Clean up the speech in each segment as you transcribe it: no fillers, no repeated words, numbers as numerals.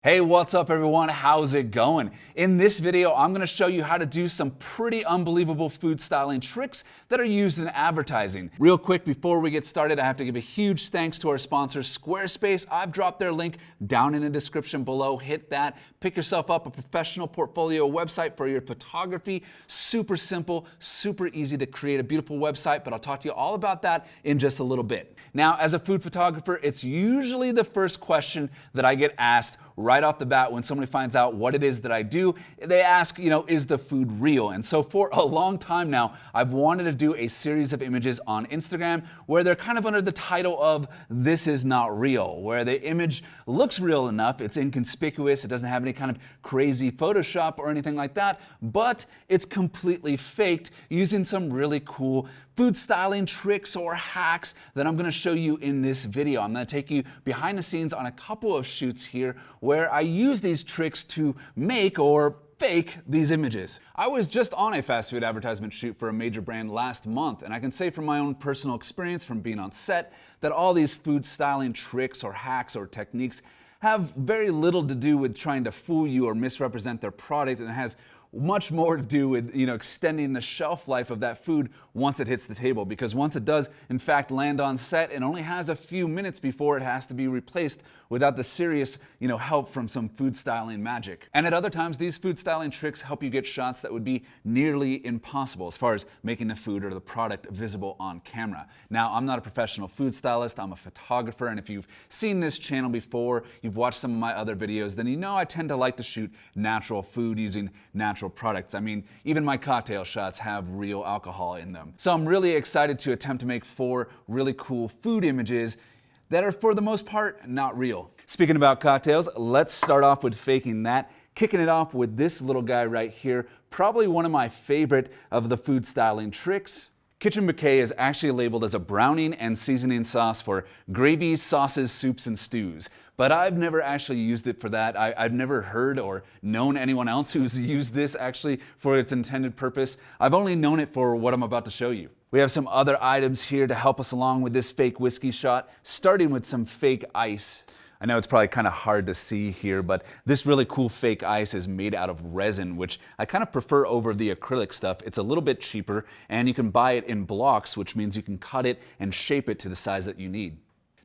Hey, what's up everyone? How's it going? In this video, I'm going to show you how to do some pretty unbelievable food styling tricks that are used in advertising. Real quick, before we get started, I have to give a huge thanks to our sponsor, Squarespace. I've dropped their link down in the description below. Hit that. Pick yourself up a professional portfolio website for your photography. Super simple, super easy to create a beautiful website, but I'll talk to you all about that in just a little bit. Now, as a food photographer, it's usually the first question that I get asked right off the bat when somebody finds out what it is that I do. They ask, is the food real? And so for a long time now, I've wanted to do a series of images on Instagram where they're kind of under the title of "This is not real," where the image looks real enough, it's inconspicuous, it doesn't have any kind of crazy Photoshop or anything like that, but it's completely faked using some really cool food styling tricks or hacks that I'm going to show you in this video. I'm going to take you behind the scenes on a couple of shoots here where I use these tricks to make or fake these images. I was just on a fast food advertisement shoot for a major brand last month, and I can say from my own personal experience from being on set that all these food styling tricks or hacks or techniques have very little to do with trying to fool you or misrepresent their product, and it has much more to do with extending the shelf life of that food once it hits the table, because once it does in fact land on set, it only has a few minutes before it has to be replaced without the serious help from some food styling magic. And at other times, these food styling tricks help you get shots that would be nearly impossible as far as making the food or the product visible on camera. Now, I'm not a professional food stylist, I'm a photographer, and if you've seen this channel before, you've watched some of my other videos, then you know I tend to like to shoot natural food using natural products. I mean, even my cocktail shots have real alcohol in them. So I'm really excited to attempt to make 4 really cool food images that are, for the most part, not real. Speaking about cocktails, let's start off with faking that. Kicking it off with this little guy right here, probably one of my favorite of the food styling tricks. Kitchen Bouquet is actually labeled as a browning and seasoning sauce for gravies, sauces, soups, and stews. But I've never actually used it for that. I've never heard or known anyone else who's used this actually for its intended purpose. I've only known it for what I'm about to show you. We have some other items here to help us along with this fake whiskey shot, starting with some fake ice. I know it's probably kind of hard to see here, but this really cool fake ice is made out of resin, which I kind of prefer over the acrylic stuff. It's a little bit cheaper, and you can buy it in blocks, which means you can cut it and shape it to the size that you need.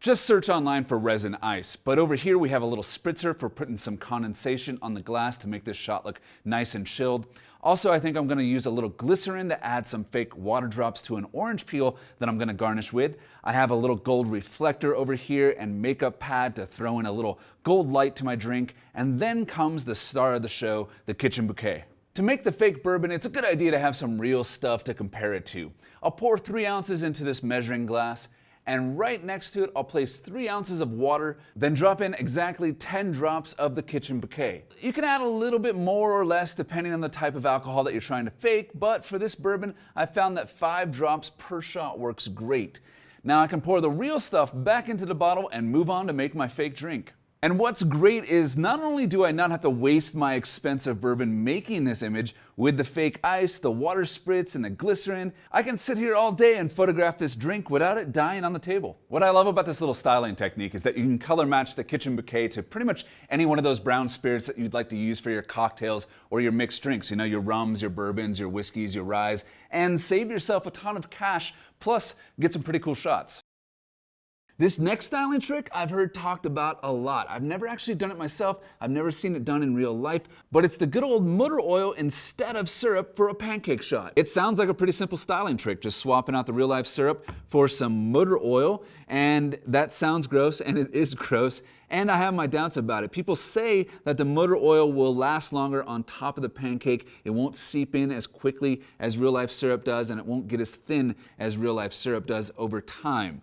Just search online for resin ice, but over here we have a little spritzer for putting some condensation on the glass to make this shot look nice and chilled. Also, I think I'm going to use a little glycerin to add some fake water drops to an orange peel that I'm going to garnish with. I have a little gold reflector over here and makeup pad to throw in a little gold light to my drink, and then comes the star of the show, the Kitchen Bouquet. To make the fake bourbon, it's a good idea to have some real stuff to compare it to. I'll pour 3 ounces into this measuring glass, and right next to it, I'll place 3 ounces of water, then drop in exactly 10 drops of the Kitchen Bouquet. You can add a little bit more or less depending on the type of alcohol that you're trying to fake, but for this bourbon, I found that 5 drops per shot works great. Now I can pour the real stuff back into the bottle and move on to make my fake drink. And what's great is not only do I not have to waste my expensive bourbon making this image with the fake ice, the water spritz, and the glycerin, I can sit here all day and photograph this drink without it dying on the table. What I love about this little styling technique is that you can color match the Kitchen Bouquet to pretty much any one of those brown spirits that you'd like to use for your cocktails or your mixed drinks. Your rums, your bourbons, your whiskeys, your ryes, and save yourself a ton of cash, plus get some pretty cool shots. This next styling trick I've heard talked about a lot. I've never actually done it myself. I've never seen it done in real life, but it's the good old motor oil instead of syrup for a pancake shot. It sounds like a pretty simple styling trick, just swapping out the real life syrup for some motor oil, and that sounds gross, and it is gross, and I have my doubts about it. People say that the motor oil will last longer on top of the pancake. It won't seep in as quickly as real life syrup does, and it won't get as thin as real life syrup does over time.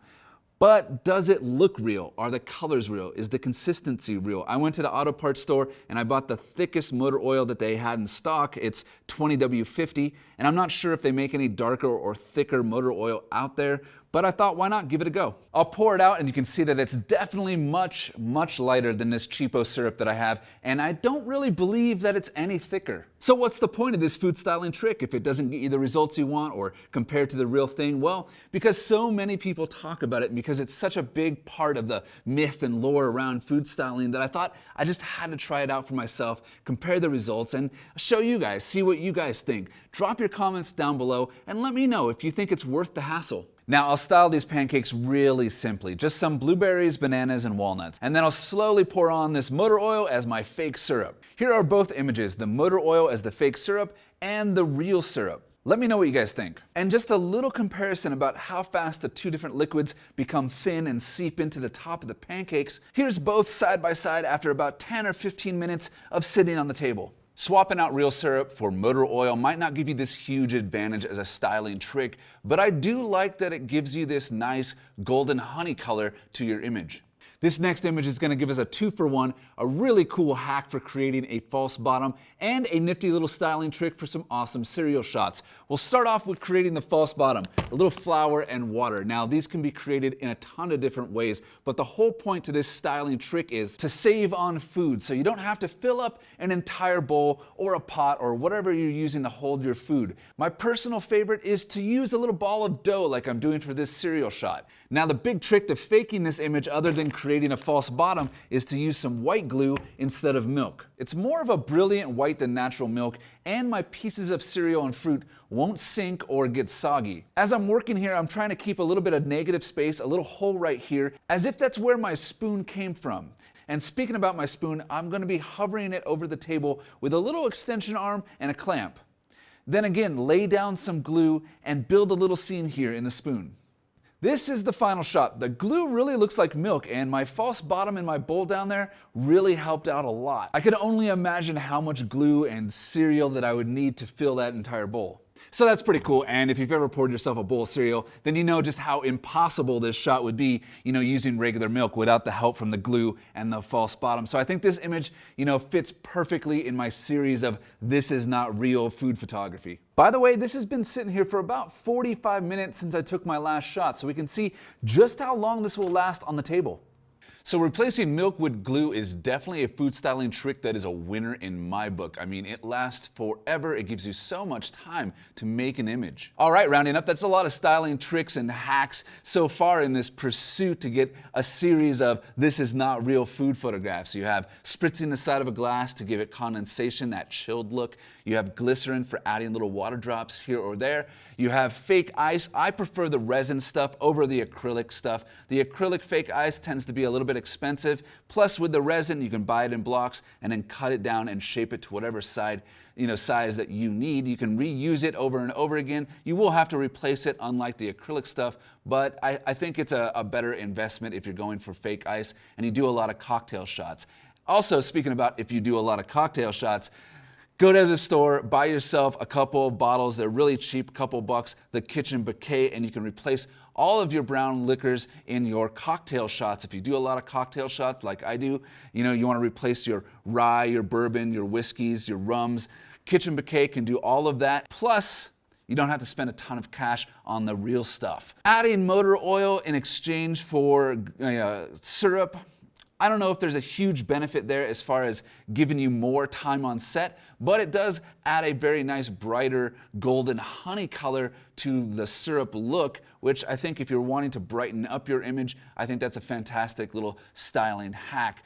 But does it look real? Are the colors real? Is the consistency real? I went to the auto parts store and I bought the thickest motor oil that they had in stock. It's 20W50, and I'm not sure if they make any darker or thicker motor oil out there, but I thought, why not give it a go? I'll pour it out and you can see that it's definitely much lighter than this cheapo syrup that I have, and I don't really believe that it's any thicker. So what's the point of this food styling trick if it doesn't get you the results you want or compared to the real thing? Well, because so many people talk about it, because it's such a big part of the myth and lore around food styling, that I thought I just had to try it out for myself, compare the results, and show you guys, see what you guys think. Drop your comments down below and let me know if you think it's worth the hassle. Now, I'll style these pancakes really simply, just some blueberries, bananas, and walnuts. And then I'll slowly pour on this motor oil as my fake syrup. Here are both images, the motor oil as the fake syrup and the real syrup. Let me know what you guys think. And just a little comparison about how fast the two different liquids become thin and seep into the top of the pancakes. Here's both side by side after about 10 or 15 minutes of sitting on the table. Swapping out real syrup for motor oil might not give you this huge advantage as a styling trick, but I do like that it gives you this nice golden honey color to your image. This next image is going to give us a 2-for-1, a really cool hack for creating a false bottom, and a nifty little styling trick for some awesome cereal shots. We'll start off with creating the false bottom, a little flour and water. Now, these can be created in a ton of different ways, but the whole point to this styling trick is to save on food, so you don't have to fill up an entire bowl or a pot or whatever you're using to hold your food. My personal favorite is to use a little ball of dough like I'm doing for this cereal shot. Now, the big trick to faking this image, other than creating a false bottom, is to use some white glue instead of milk. It's more of a brilliant white than natural milk, and my pieces of cereal and fruit won't sink or get soggy. As I'm working here, I'm trying to keep a little bit of negative space, a little hole right here, as if that's where my spoon came from. And speaking about my spoon, I'm going to be hovering it over the table with a little extension arm and a clamp. Then again, lay down some glue and build a little scene here in the spoon. This is the final shot. The glue really looks like milk, and my false bottom in my bowl down there really helped out a lot. I could only imagine how much glue and cereal that I would need to fill that entire bowl. So that's pretty cool, and if you've ever poured yourself a bowl of cereal, then you know just how impossible this shot would be, using regular milk without the help from the glue and the false bottom. So I think this image, fits perfectly in my series of this is not real food photography. By the way, this has been sitting here for about 45 minutes since I took my last shot, so we can see just how long this will last on the table. So replacing milk with glue is definitely a food styling trick that is a winner in my book. I mean, it lasts forever. It gives you so much time to make an image. All right, rounding up, that's a lot of styling tricks and hacks so far in this pursuit to get a series of this is not real food photographs. You have spritzing the side of a glass to give it condensation, that chilled look. You have glycerin for adding little water drops here or there. You have fake ice. I prefer the resin stuff over the acrylic stuff. The acrylic fake ice tends to be a little bit expensive. Plus, with the resin, you can buy it in blocks and then cut it down and shape it to whatever size that you need. You can reuse it over and over again. You will have to replace it, unlike the acrylic stuff, but I think it's a better investment if you're going for fake ice and you do a lot of cocktail shots. Also, speaking about if you do a lot of cocktail shots, go to the store, buy yourself a couple of bottles. They're really cheap, a couple bucks, the kitchen bouquet, and you can replace all of your brown liquors in your cocktail shots. If you do a lot of cocktail shots like I do, you want to replace your rye, your bourbon, your whiskeys, your rums. Kitchen bouquet can do all of that. Plus, you don't have to spend a ton of cash on the real stuff. Adding motor oil in exchange for syrup, I don't know if there's a huge benefit there as far as giving you more time on set, but it does add a very nice brighter golden honey color to the syrup look, which I think if you're wanting to brighten up your image, I think that's a fantastic little styling hack.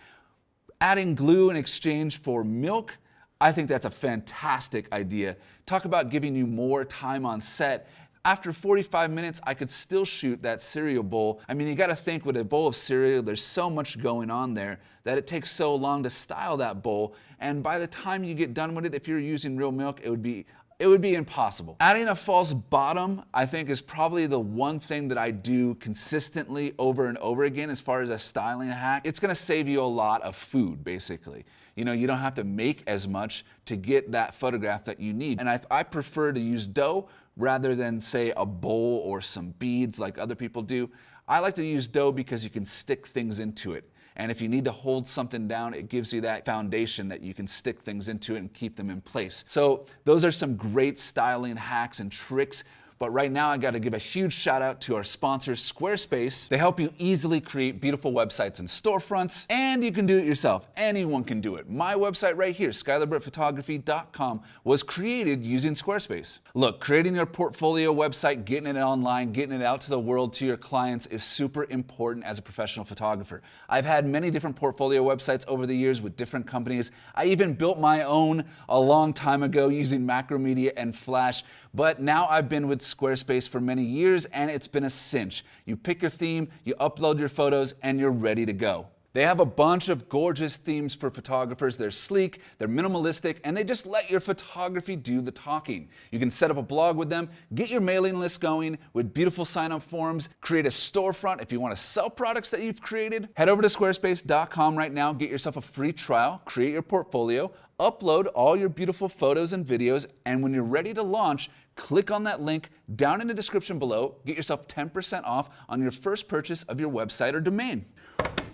Adding glue in exchange for milk, I think that's a fantastic idea. Talk about giving you more time on set. After 45 minutes, I could still shoot that cereal bowl. I mean, you gotta think, with a bowl of cereal, there's so much going on there that it takes so long to style that bowl. And by the time you get done with it, if you're using real milk, it would be impossible. Adding a false bottom, I think, is probably the one thing that I do consistently over and over again as far as a styling hack. It's gonna save you a lot of food, basically. You don't have to make as much to get that photograph that you need. And I prefer to use dough rather than, say, a bowl or some beads like other people do. I like to use dough because you can stick things into it. And if you need to hold something down, it gives you that foundation that you can stick things into it and keep them in place. So those are some great styling hacks and tricks But right now I got to give a huge shout out to our sponsor, Squarespace. They help you easily create beautiful websites and storefronts, and you can do it yourself. Anyone can do it. My website right here, skylarbrittphotography.com, was created using Squarespace. Look, creating your portfolio website, getting it online, getting it out to the world, to your clients is super important as a professional photographer. I've had many different portfolio websites over the years with different companies. I even built my own a long time ago using Macromedia and Flash, but now I've been with Squarespace for many years and it's been a cinch. You pick your theme, you upload your photos, and you're ready to go. They have a bunch of gorgeous themes for photographers. They're sleek, they're minimalistic, and they just let your photography do the talking. You can set up a blog with them, get your mailing list going with beautiful sign-up forms, create a storefront if you want to sell products that you've created. Head over to squarespace.com right now, get yourself a free trial, create your portfolio, upload all your beautiful photos and videos, and when you're ready to launch, click on that link down in the description below, get yourself 10% off on your first purchase of your website or domain.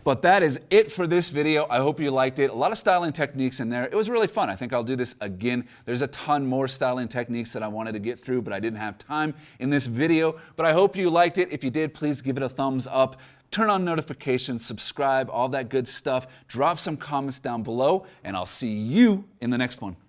But that is it for this video. I hope you liked it. A lot of styling techniques in there. It was really fun. I think I'll do this again. There's a ton more styling techniques that I wanted to get through, but I didn't have time in this video. But I hope you liked it. If you did, please give it a thumbs up. Turn on notifications, subscribe, all that good stuff. Drop some comments down below, and I'll see you in the next one.